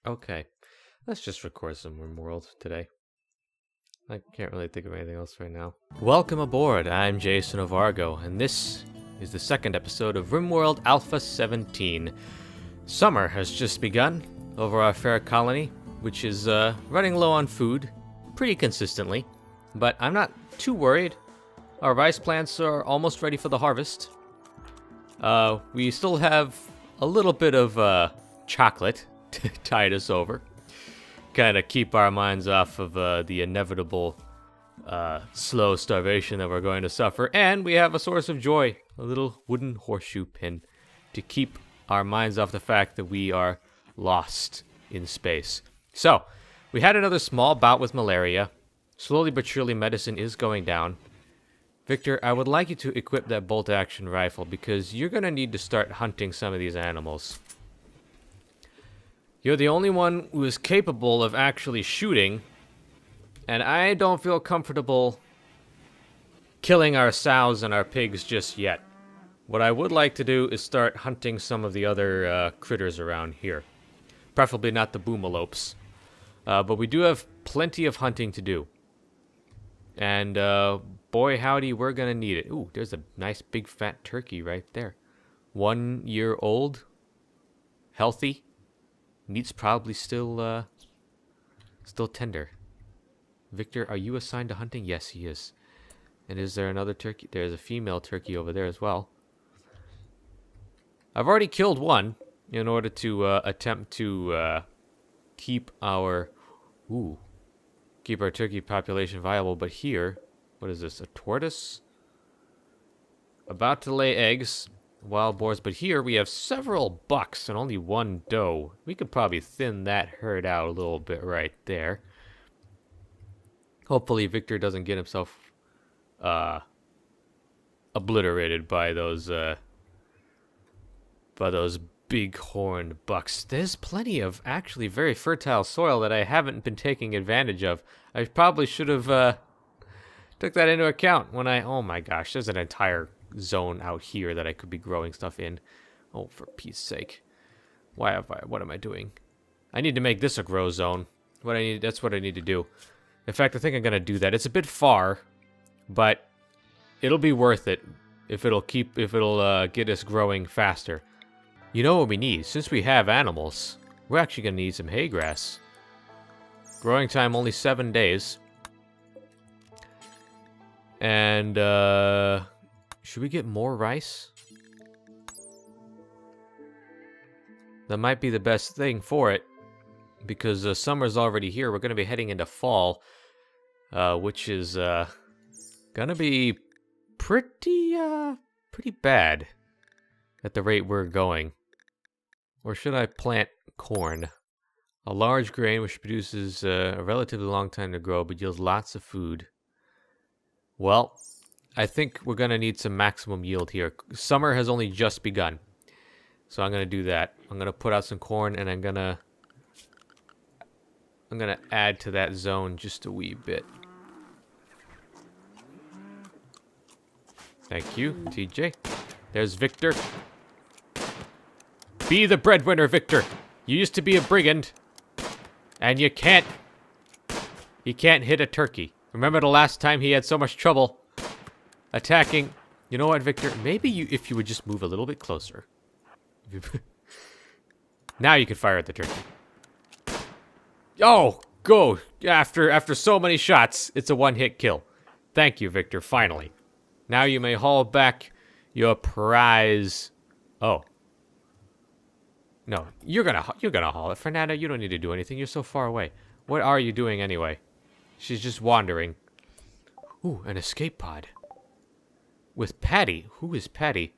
Okay, let's just record some Rimworld today. I can't really think of anything else right now. Welcome aboard, I'm JasonOfArgo, and this is the second episode of Rimworld Alpha 17. Summer has just begun over our fair colony, which is running low on food pretty consistently, but I'm not too worried. Our rice plants are almost ready for the harvest. We still have a little bit of chocolate to tide us over. Kind of keep our minds off of the inevitable slow starvation that we're going to suffer. And we have a source of joy, a little wooden horseshoe pin, to keep our minds off the fact that we are lost in space. So, we had another small bout with malaria. Slowly but surely medicine is going down. Victor, I would like you to equip that bolt-action rifle because you're going to need to start hunting some of these animals. You're the only one who is capable of actually shooting, and I don't feel comfortable killing our sows and our pigs just yet. What I would like to do is start hunting some of the other critters around here. Preferably not the boomalopes. But we do have plenty of hunting to do. And boy howdy, we're gonna need it. Ooh, there's a nice big fat turkey right there. 1 year old. Healthy. Meat's probably still tender. Victor, are you assigned to hunting? Yes, he is. And is there another turkey? There's a female turkey over there as well. I've already killed one in order to attempt to keep our turkey population viable. But here, what is this? A tortoise? About to lay eggs. Wild boars, but here we have several bucks and only one doe. We could probably thin that herd out a little bit right there. Hopefully Victor doesn't get himself obliterated by those big horned bucks. There's plenty of actually very fertile soil that I haven't been taking advantage of. I probably should have took that into account when oh my gosh, there's an entire zone out here that I could be growing stuff in. Oh, for Pete's sake. What am I doing? I need to make this a grow zone. That's what I need to do. In fact, I think I'm gonna do that. It's a bit far, but it'll be worth it if it'll get us growing faster. You know what we need? Since we have animals, we're actually gonna need some hay grass. Growing time only 7 days. And should we get more rice? That might be the best thing for it, because summer's already here. We're going to be heading into fall, which is going to be pretty bad at the rate we're going. Or should I plant corn? A large grain which produces a relatively long time to grow, but yields lots of food. Well, I think we're going to need some maximum yield here. Summer has only just begun. So I'm going to do that. I'm going to put out some corn, and I'm going to add to that zone just a wee bit. Thank you, TJ. There's Victor. Be the breadwinner, Victor. You used to be a brigand, and you can't hit a turkey. Remember the last time he had so much trouble attacking? You know what, Victor? Maybe if you would just move a little bit closer. Now you can fire at the turkey. Oh, go! After so many shots, it's a one-hit kill. Thank you, Victor, finally. Now you may haul back your prize. Oh. No, you're gonna haul it. Fernanda, you don't need to do anything. You're so far away. What are you doing anyway? She's just wandering. Ooh, an escape pod. With Patty. Who is Patty?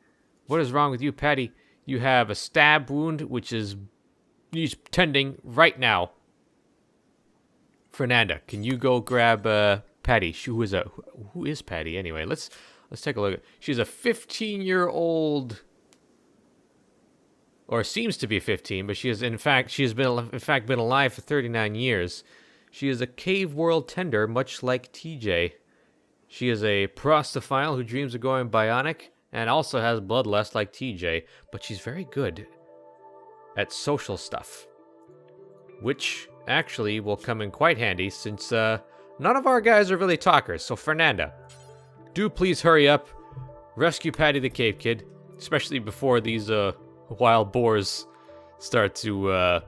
What is wrong with you, Patty? You have a stab wound, which needs tending right now. Fernanda, can you go grab Patty? Who is Patty anyway? Let's take a look. She's a 15-year-old, or seems to be 15, but she has in fact been alive for 39 years. She is a cave world tender, much like TJ. She is a prostophile who dreams of going bionic and also has bloodlust like TJ, but she's very good at social stuff. which actually will come in quite handy since none of our guys are really talkers. So Fernanda, do please hurry up, rescue Patty the Cave Kid, especially before these wild boars start to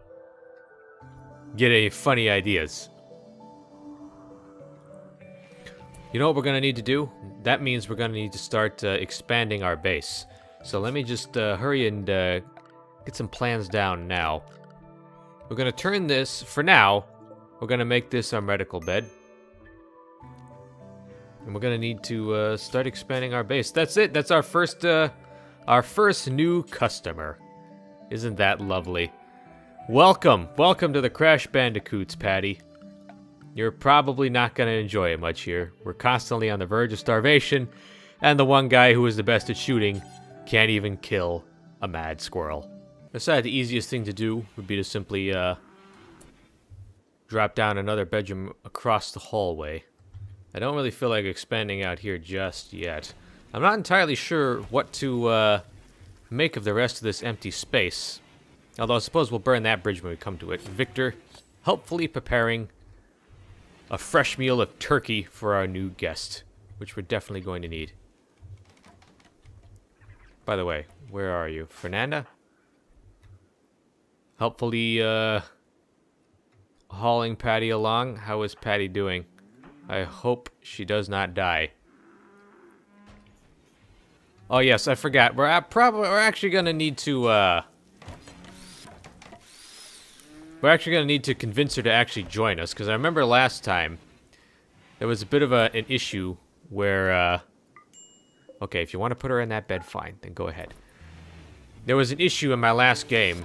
get any funny ideas. You know what we're going to need to do? That means we're going to need to start expanding our base. So let me just hurry and get some plans down now. We're going to turn this, for now, we're going to make this our medical bed. And we're going to need to start expanding our base. That's it. That's our first new customer. Isn't that lovely? Welcome. Welcome to the Crash Bandicoots, Patty. You're probably not going to enjoy it much here. We're constantly on the verge of starvation, and the one guy who is the best at shooting can't even kill a mad squirrel. I decided the easiest thing to do would be to simply drop down another bedroom across the hallway. I don't really feel like expanding out here just yet. I'm not entirely sure what to make of the rest of this empty space. Although I suppose we'll burn that bridge when we come to it. Victor, helpfully preparing a fresh meal of turkey for our new guest, which we're definitely going to need. By the way, where are you? Fernanda? Helpfully, hauling Patty along. How is Patty doing? I hope she does not die. Oh yes, I forgot. We're actually gonna need to, we're actually going to need to convince her to actually join us, because I remember last time there was a bit of an issue where, okay, if you want to put her in that bed, fine, then go ahead. There was an issue in my last game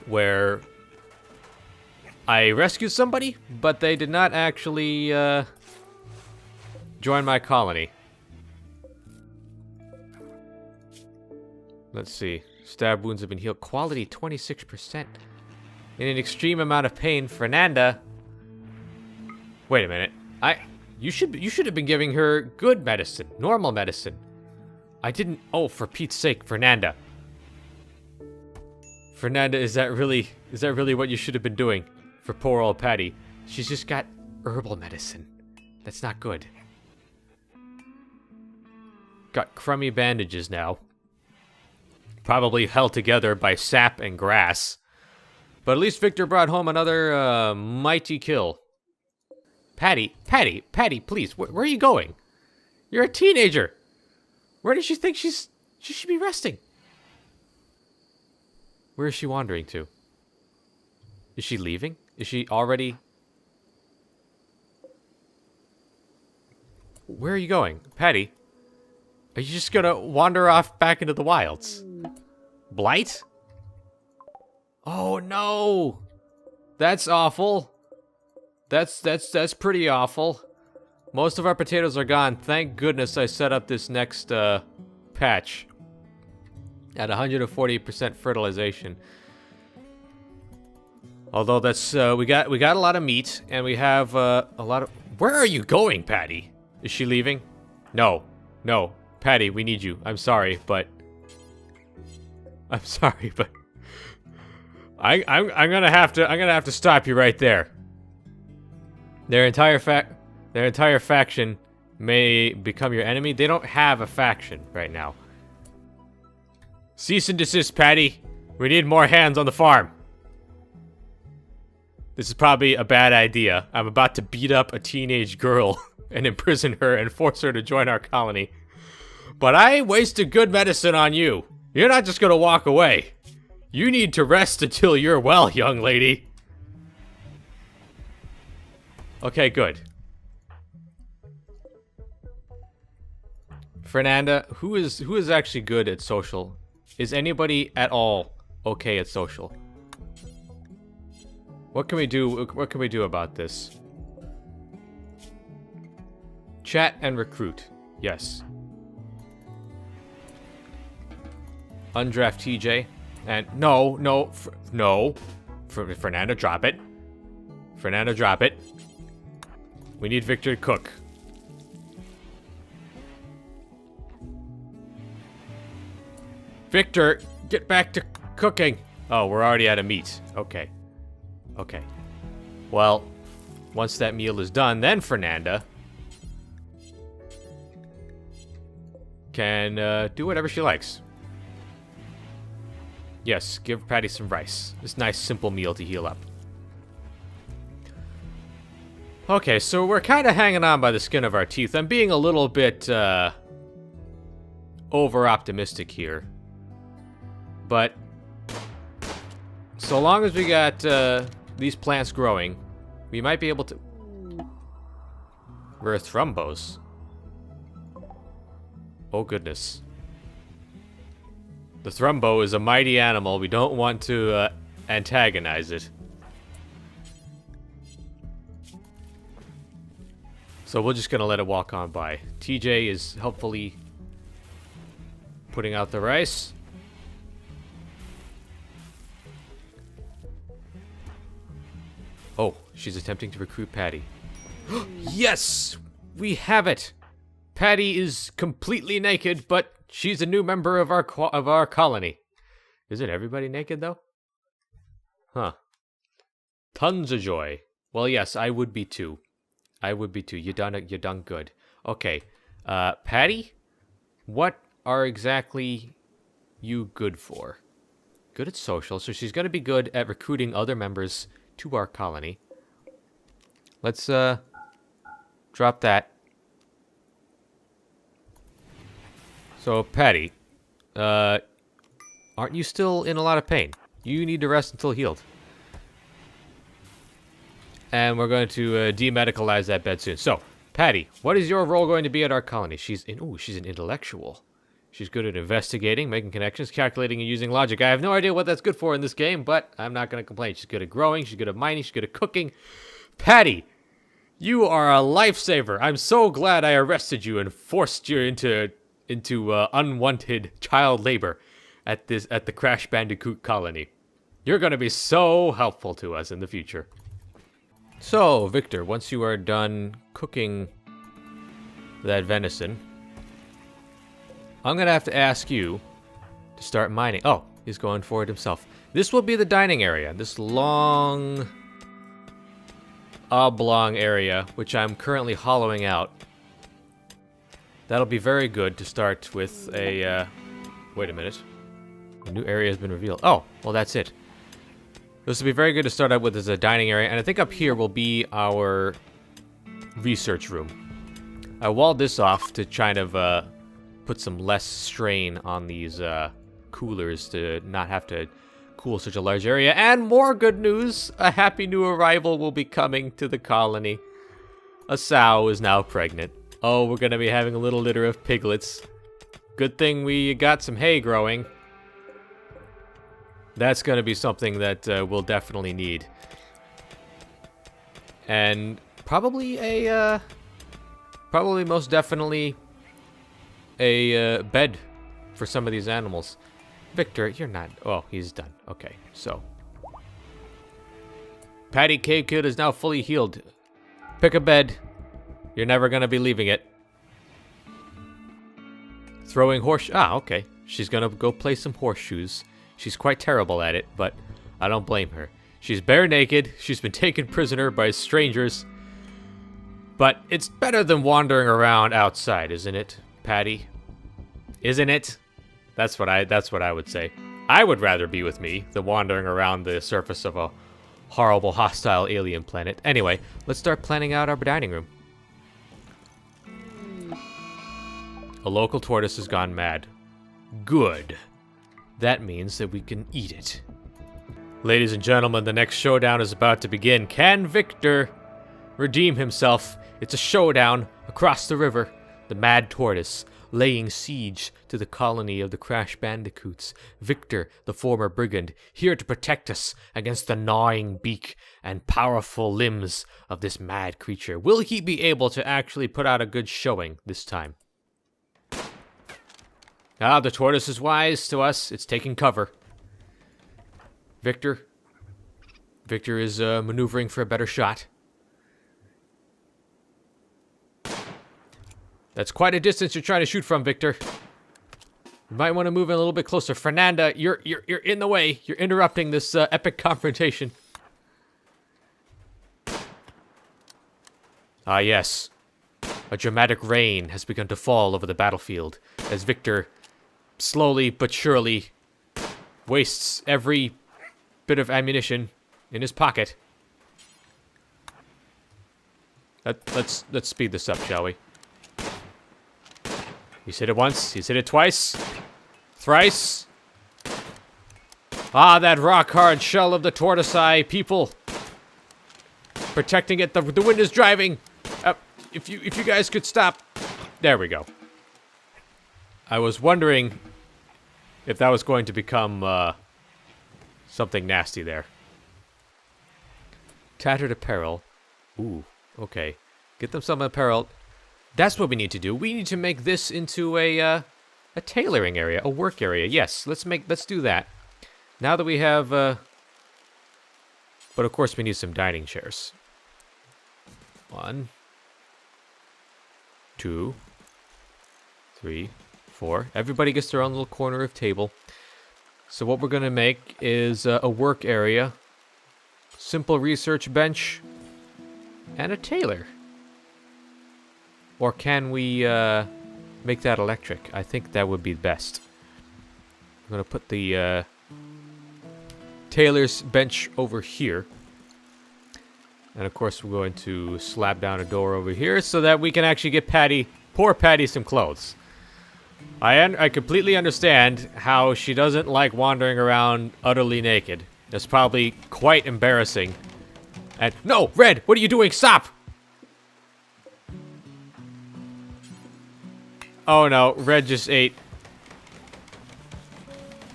where I rescued somebody, but they did not actually join my colony. Let's see. Stab wounds have been healed. Quality 26%. In an extreme amount of pain, Fernanda. Wait a minute. You should have been giving her good medicine, normal medicine. I didn't. Oh, for Pete's sake, Fernanda. Fernanda, is that really what you should have been doing for poor old Patty? She's just got herbal medicine. That's not good. Got crummy bandages now. Probably held together by sap and grass. But at least Victor brought home another mighty kill. Patty, please, where are you going? You're a teenager. Where does she think she should be resting? Where is she wandering to? Is she leaving? Is she already... Where are you going? Patty, are you just gonna wander off back into the wilds? Blight? Oh no! That's awful. That's pretty awful. Most of our potatoes are gone. Thank goodness I set up this next patch at 140% fertilization. Although that's we got a lot of meat and we have a lot of. Where are you going, Patty? Is she leaving? No, Patty, we need you. I'm sorry, but I'm gonna have to stop you right there. Their entire faction may become your enemy. They don't have a faction right now. Cease and desist, Patty. We need more hands on the farm. This is probably a bad idea. I'm about to beat up a teenage girl and imprison her and force her to join our colony. But I wasted good medicine on you. You're not just gonna walk away. You need to rest until you're well, young lady. Okay, good. Fernanda, who is actually good at social? Is anybody at all okay at social? What can we do? What can we do about this? Chat and recruit. Yes. Undraft TJ. And no. Fernanda, drop it. Fernanda, drop it. We need Victor to cook. Victor, get back to cooking. Oh, we're already out of meat. Okay. Okay. Well, once that meal is done, then Fernanda can do whatever she likes. Yes, give Patty some rice. This nice, simple meal to heal up. Okay, so we're kind of hanging on by the skin of our teeth. I'm being a little bit over-optimistic here. But so long as we got these plants growing, we might be able to... We're thrumbos. Oh, goodness. The thrumbo is a mighty animal. We don't want to antagonize it. So we're just going to let it walk on by. TJ is helpfully putting out the rice. Oh, she's attempting to recruit Patty. Yes! We have it! Patty is completely naked, but she's a new member of our colony. Isn't everybody naked, though? Huh. Tons of joy. Well, yes, I would be too. I would be too. You done good. Okay. Patty? What are exactly you good for? Good at social, so she's going to be good at recruiting other members to our colony. Let's drop that. So, Patty, aren't you still in a lot of pain? You need to rest until healed. And we're going to demedicalize that bed soon. So, Patty, what is your role going to be at our colony? She's an intellectual. She's good at investigating, making connections, calculating, and using logic. I have no idea what that's good for in this game, but I'm not going to complain. She's good at growing, she's good at mining, she's good at cooking. Patty, you are a lifesaver. I'm so glad I arrested you and forced you into unwanted child labor at the Crash Bandicoot colony. You're going to be so helpful to us in the future. So, Victor, once you are done cooking that venison, I'm going to have to ask you to start mining. Oh, he's going for it himself. This will be the dining area. This long, oblong area, which I'm currently hollowing out. That'll be very good to start with a, wait a minute. A new area has been revealed. Oh, well, that's it. This will be very good to start out with as a dining area, and I think up here will be our research room. I walled this off to kind of put some less strain on these coolers to not have to cool such a large area. And more good news, a happy new arrival will be coming to the colony. A sow is now pregnant. Oh, we're going to be having a little litter of piglets. Good thing we got some hay growing. That's going to be something that we'll definitely need. And probably most definitely a bed for some of these animals. Victor, you're not... Oh, he's done. Okay, so. Patty K. Kid is now fully healed. Pick a bed. You're never going to be leaving it. Throwing horse... Ah, okay. She's going to go play some horseshoes. She's quite terrible at it, but I don't blame her. She's bare naked. She's been taken prisoner by strangers. But it's better than wandering around outside, isn't it, Patty? Isn't it? That's what I would say. I would rather be with me than wandering around the surface of a horrible, hostile alien planet. Anyway, let's start planning out our dining room. A local tortoise has gone mad. Good. That means that we can eat it. Ladies and gentlemen, the next showdown is about to begin. Can Victor redeem himself? It's a showdown across the river. The mad tortoise laying siege to the colony of the Crash Bandicoots. Victor, the former brigand, here to protect us against the gnawing beak and powerful limbs of this mad creature. Will he be able to actually put out a good showing this time? Ah, the tortoise is wise to us. It's taking cover. Victor is maneuvering for a better shot. That's quite a distance you're trying to shoot from, Victor. You might want to move in a little bit closer. Fernanda, you're in the way. You're interrupting this epic confrontation. Ah, yes. A dramatic rain has begun to fall over the battlefield as Victor slowly but surely wastes every bit of ammunition in his pocket. Let's speed this up, shall we? He's hit it once. He's hit it twice. Thrice. Ah, that rock-hard shell of the tortoise eye, people. Protecting it. The wind is driving. If you guys could stop. There we go. I was wondering if that was going to become something nasty there. Tattered apparel. Ooh, okay. Get them some apparel. That's what we need to do. We need to make this into a tailoring area, a work area. Yes, let's do that. Now that we have, but of course we need some dining chairs. 1, 2, 3, 4. Everybody gets their own little corner of table. So what we're gonna make is a work area, simple research bench, and a tailor. Or can we make that electric? I think that would be best. I'm gonna put the tailor's bench over here. And of course we're going to slap down a door over here so that we can actually get poor Patty some clothes. I completely understand how she doesn't like wandering around utterly naked. That's probably quite embarrassing. And no, Red, what are you doing? Stop! Oh no, Red just ate.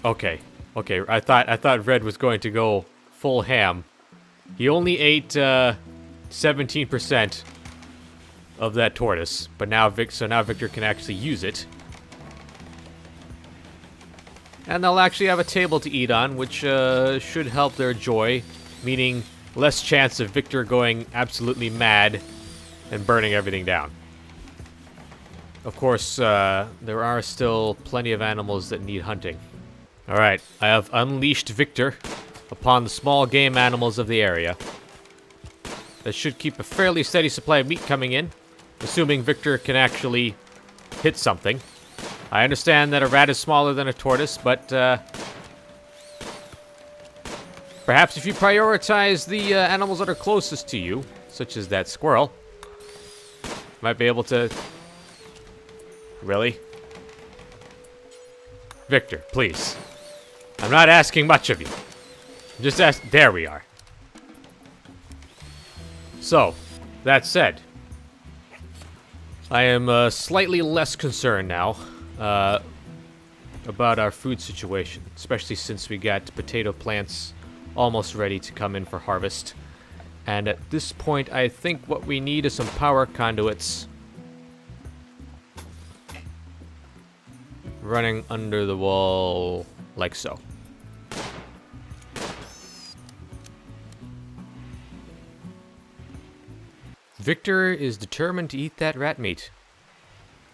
Okay. I thought Red was going to go full ham. He only ate 17% of that tortoise, but now Victor can actually use it. And they'll actually have a table to eat on, which should help their joy, meaning less chance of Victor going absolutely mad and burning everything down. Of course, there are still plenty of animals that need hunting. Alright, I have unleashed Victor upon the small game animals of the area. That should keep a fairly steady supply of meat coming in, assuming Victor can actually hit something. I understand that a rat is smaller than a tortoise, but perhaps if you prioritize the animals that are closest to you, such as that squirrel, might be able to... Really? Victor, please. I'm not asking much of you. I'm just asking... There we are. So, that said, I am slightly less concerned now about our food situation, especially since we got potato plants almost ready to come in for harvest. And at this point, I think what we need is some power conduits running under the wall like so. Victor is determined to eat that rat meat.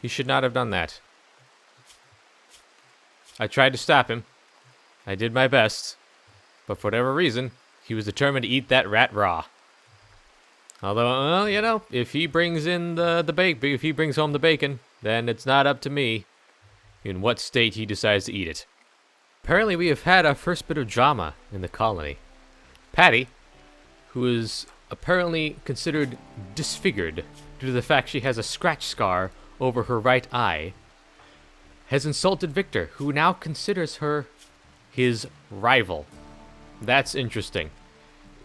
He should not have done that. I tried to stop him. I did my best. But for whatever reason, he was determined to eat that rat raw. Although, well, you know, if he brings in if he brings home the bacon, then it's not up to me in what state he decides to eat it. Apparently we have had our first bit of drama in the colony. Patty, who is apparently considered disfigured due to the fact she has a scratch scar over her right eye, has insulted Victor, who now considers her his rival. That's interesting.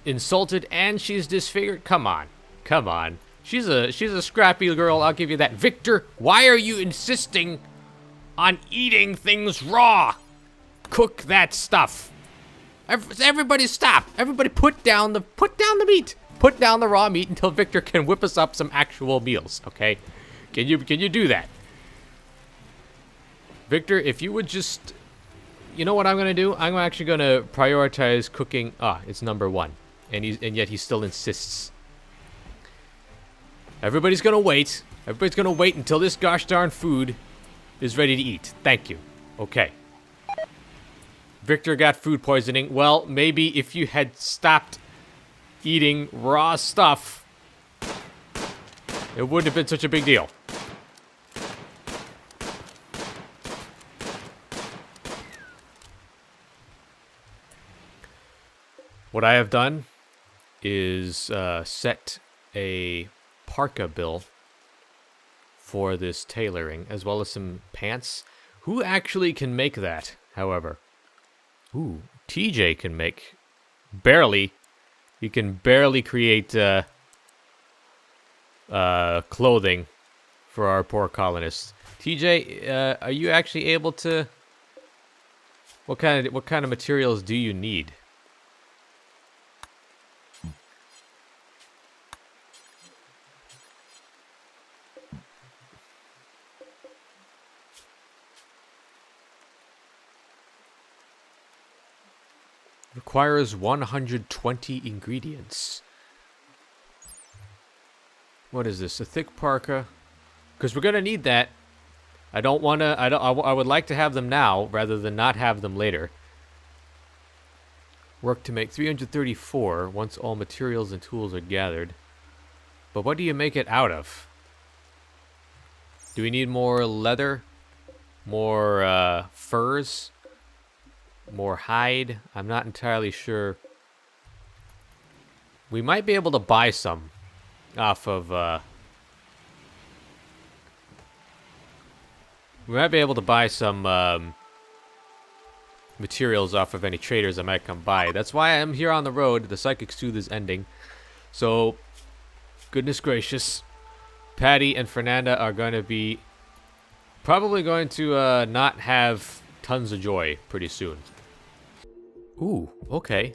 Insulted and she's disfigured? Come on. She's a scrappy girl, I'll give you that. Victor, why are you insisting on eating things raw? Cook that stuff. Everybody stop. Everybody put down the meat. Put down the raw meat until Victor can whip us up some actual meals, okay? Can you do that? Victor, if you would just... You know what I'm gonna do? I'm actually gonna prioritize cooking... it's number 1. And yet he still insists. Everybody's gonna wait. Everybody's gonna wait until this gosh darn food is ready to eat. Thank you. Okay. Victor got food poisoning. Well, maybe if you had stopped eating raw stuff, It wouldn't have been such a big deal. What I have done is set a parka bill for this tailoring, as well as some pants. Who actually can make that, however? Ooh, TJ can make... Barely. He can barely create clothing for our poor colonists. TJ, are you actually able to... What kind of materials do you need? Requires 120 ingredients. What is this? A thick parka? Because we're gonna need that. I would like to have them now rather than not have them later. Work to make 334 once all materials and tools are gathered. But what do you make it out of? Do we need more leather? More furs? More hide? I'm not entirely sure. We might be able to buy some off of, we might be able to buy some, materials off of any traders that might come by. That's why I'm here on the road. The Psychic Soothe is ending. So, goodness gracious. Patty and Fernanda are going to be probably going to, not have tons of joy pretty soon. Ooh, okay.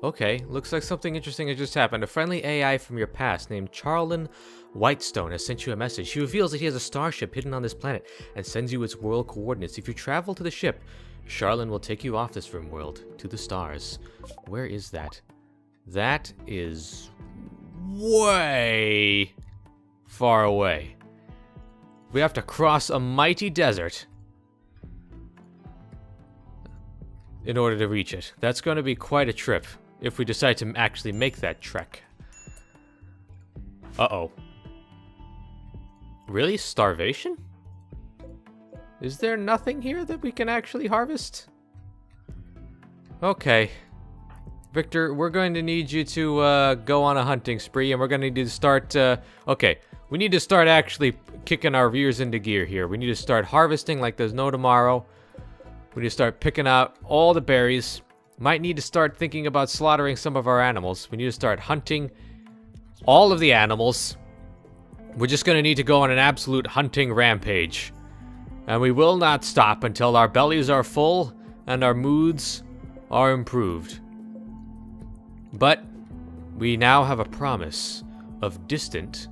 Okay, looks like something interesting has just happened. A friendly AI from your past named Charlin Whitestone has sent you a message. She reveals that he has a starship hidden on this planet and sends you its world coordinates. If you travel to the ship, Charlin will take you off this Rimworld to the stars. Where is that? That is way far away. We have to cross a mighty desert in order to reach it. That's going to be quite a trip if we decide to actually make that trek. Uh-oh. Really? Starvation? Is there nothing here that we can actually harvest? Okay. Victor, we're going to need you to go on a hunting spree, and we're going to need to start... okay, we need to start actually kicking our rears into gear here. We need to start harvesting like there's no tomorrow. We need to start picking out all the berries. Might need to start thinking about slaughtering some of our animals. We need to start hunting all of the animals. We're just going to need to go on an absolute hunting rampage. And we will not stop until our bellies are full and our moods are improved. But we now have a promise of distant,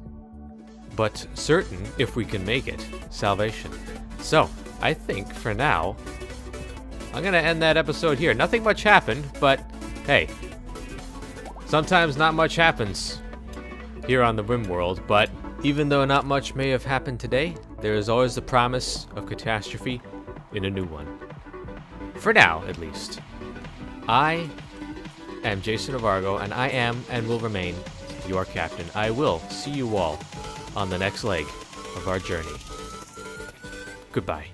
but certain, if we can make it, salvation. So, I think for now... I'm gonna end that episode here. Nothing much happened, but hey, sometimes not much happens here on the Rimworld, but even though not much may have happened today, there is always the promise of catastrophe in a new one. For now, at least. I am JasonOfArgo, and I am and will remain your captain. I will see you all on the next leg of our journey. Goodbye.